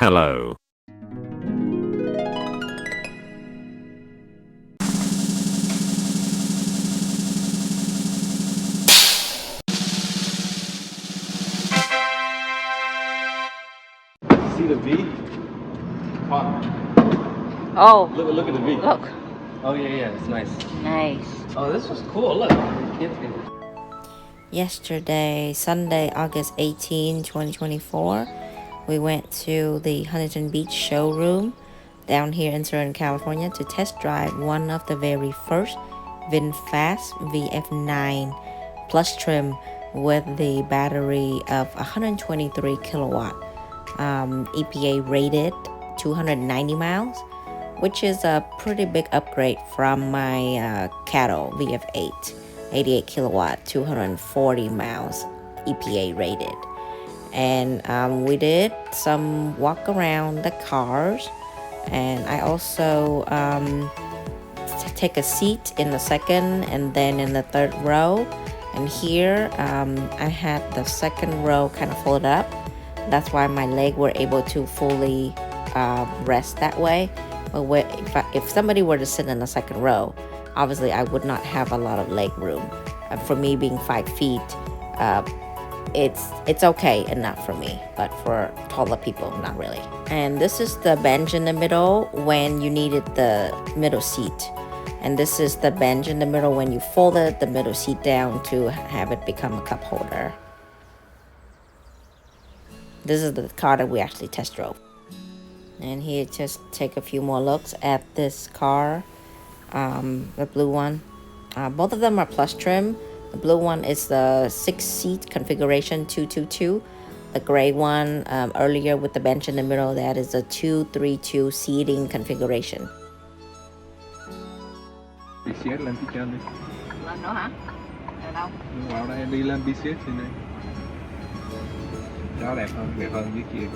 Hello. See the V? Oh, Look at the V. look. Oh yeah, it's nice. Nice. Oh, this was cool. Look, kids can. Yesterday, Sunday, August 18, 2024, we went to the Huntington Beach showroom down here in Southern California to test drive one of the very first VinFast VF9 plus trim with the battery of 123 kilowatt, EPA rated 290 miles, which is a pretty big upgrade from my Cattle VF8, 88 kilowatt, 240 miles, EPA rated. And we did some walk around the cars, and I also take a seat in the second and then in the third row. And here I had the second row kind of folded up. That's why my leg were able to fully rest that way. But if somebody were to sit in the second row, obviously I would not have a lot of leg room. For me being 5 feet, it's okay enough for me, but for taller people, not really. And this is the bench in the middle when you needed the middle seat. And this is the bench in the middle when you folded the middle seat down to have it become a cup holder. This is the car that we actually test drove. And here, just take a few more looks at this car, the blue one. Both of them are plus trim. The blue one is the 6-seat configuration, 222. The gray one, earlier with the bench in the middle, that is a 232 seating configuration. BCS lên phía trên đi. Lên đó hả? Ở đâu? Vào đây đi lên BCS trên đây. Đó đẹp hơn dưới kia.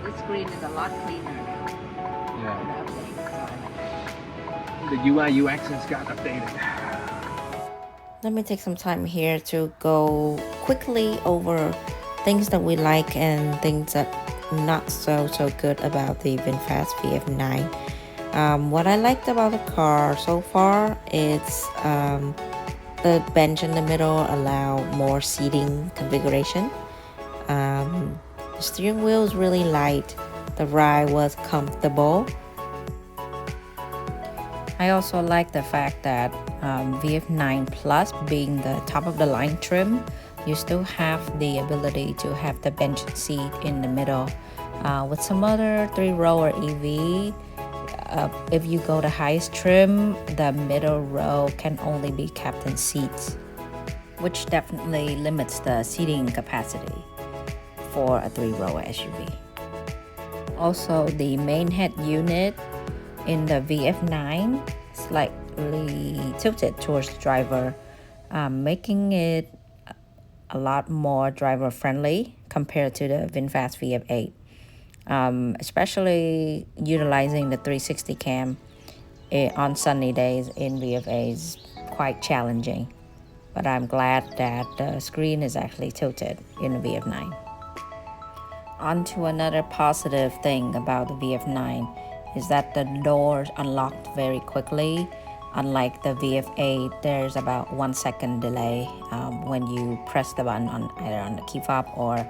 This screen is a lot cleaner now. Yeah. The The UI UX has got updated. Let me take some time here to go quickly over things that we like and things that not so good about the VinFast VF9. What I liked about the car so far is the bench in the middle allow more seating configuration. The steering wheel is really light. The ride was comfortable. I also like the fact that VF9 Plus being the top of the line trim, you still have the ability to have the bench seat in the middle. With some other 3-row or EV, if you go to highest trim, the middle row can only be captain seats, which definitely limits the seating capacity for a 3-row SUV. Also, the main head unit in the VF9 slightly tilted towards the driver, making it a lot more driver friendly compared to the VinFast VF8. Especially utilizing the 360 cam on sunny days in VF8 is quite challenging, but I'm glad that the screen is actually tilted in the VF9. On to another positive thing about the VF9 is that the doors unlocked very quickly. Unlike the VF8, there's about 1 second delay when you press the button on either on the key fob or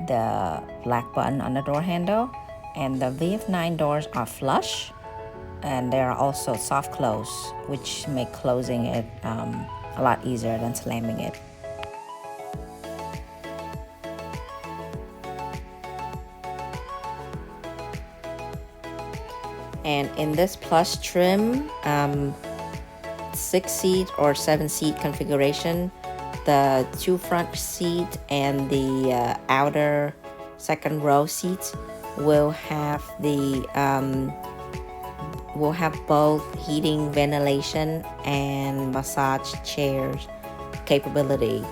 the black button on the door handle. And the VF9 doors are flush, and they are also soft close, which make closing it a lot easier than slamming it. And in this plus trim, 6-seat or 7-seat configuration, the 2 front seat and the outer second row seats will have both heating, ventilation, and massage chairs capability.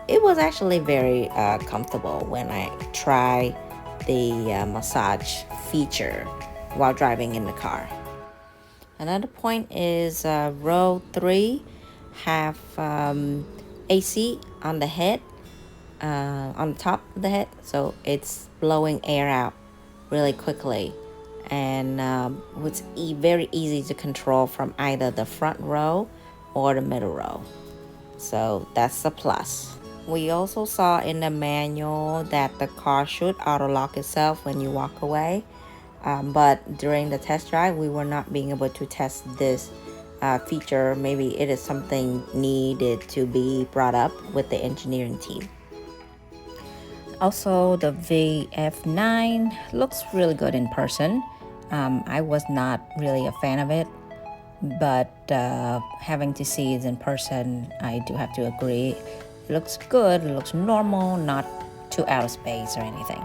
it was actually very comfortable when I try the massage feature while driving in the car. Another point is row 3 have AC on the head, on the top of the head, so it's blowing air out really quickly, and it's very easy to control from either the front row or the middle row, so that's a plus. We also saw in the manual that the car should auto lock itself when you walk away, but during the test drive we were not being able to test this feature. Maybe it is something needed to be brought up with the engineering team. Also, the VF9 looks really good in person. I was not really a fan of it, but having to see it in person, I do have to agree. It looks good, it looks normal, not too out of space or anything.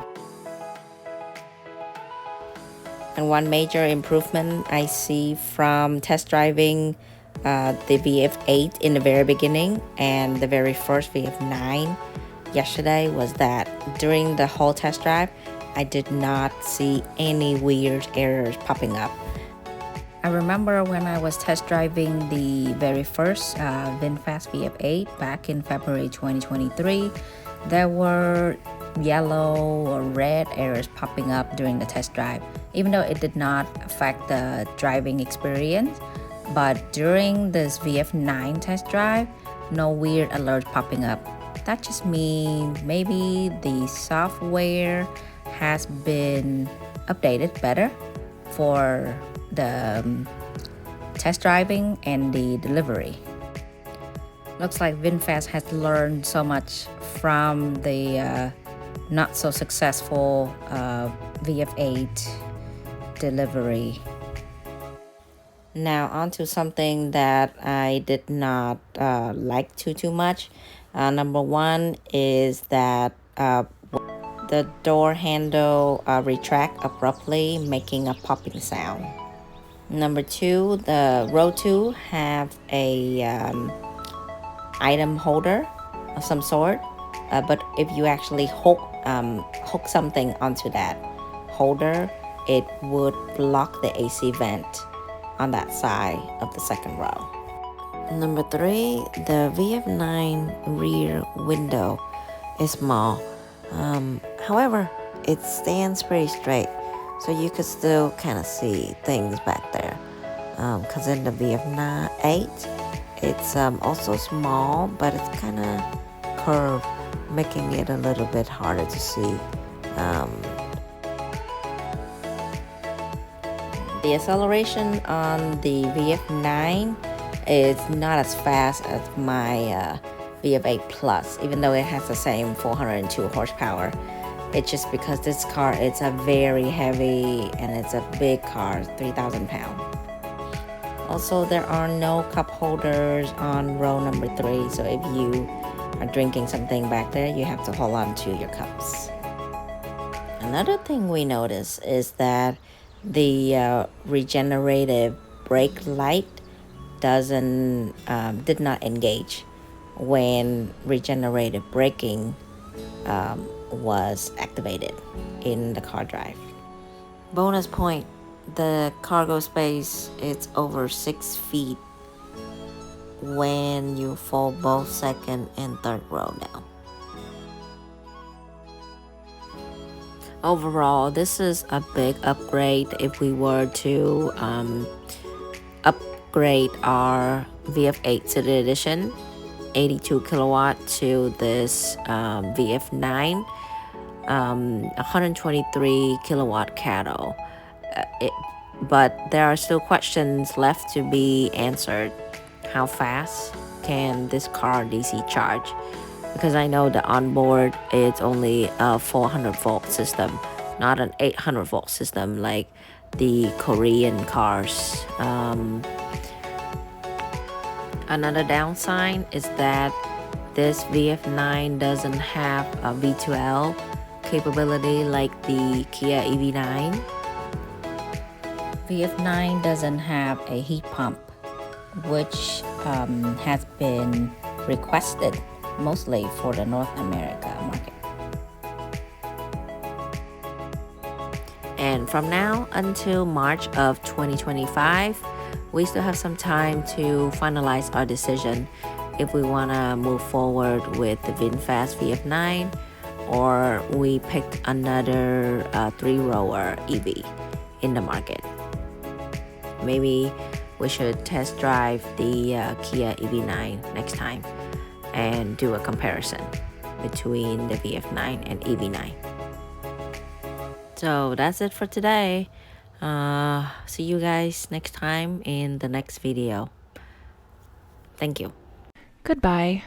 And one major improvement I see from test driving the VF8 in the very beginning and the very first VF9 yesterday was that during the whole test drive, I did not see any weird errors popping up. I remember when I was test driving the very first VinFast VF8 back in February 2023, there were yellow or red errors popping up during the test drive, even though it did not affect the driving experience. But during this VF9 test drive, no weird alerts popping up. That just means maybe the software has been updated better for the test driving and the delivery. Looks like VinFast has learned so much from the not so successful VF8 delivery. Now on to something that I did not like too much. Number one is that the door handle retract abruptly, making a popping sound. Number two, the row 2 have a item holder of some sort, but if you actually hook something onto that holder, it would block the AC vent on that side of the second row. Number 3, the VF9 rear window is small. However, it stands pretty straight, so you could still kind of see things back there. Because in the VF8, it's also small, but it's kind of curved, making it a little bit harder to see. The acceleration on the VF9 is not as fast as my VF8 Plus, even though it has the same 402 horsepower. It's just because this car is a very heavy and it's a big car, 3,000 pounds. Also, there are no cup holders on row number 3, so if you are drinking something back there, you have to hold on to your cups. Another thing we noticed is that the regenerative brake light did not engage when regenerative braking was activated in the car drive. Bonus point, the cargo space is over 6 feet when you fold both second and third row down. Overall, this is a big upgrade if we were to upgrade our VF8 City Edition 82 kilowatt to this VF9 123 kilowatt cattle. But there are still questions left to be answered. How fast can this car DC charge? Because I know the onboard it's only a 400 volt system, not an 800 volt system like the Korean cars. Another downside is that this VF9 doesn't have a V12 capability like the Kia EV9. VF9 doesn't have a heat pump, which has been requested mostly for the North America market. And from now until March of 2025, we still have some time to finalize our decision if we want to move forward with the VinFast VF9 or we picked another 3-rower EV in the market. Maybe we should test drive the Kia EV9 next time and do a comparison between the VF9 and EV9. So that's it for today. See you guys next time in the next video. Thank you. Goodbye.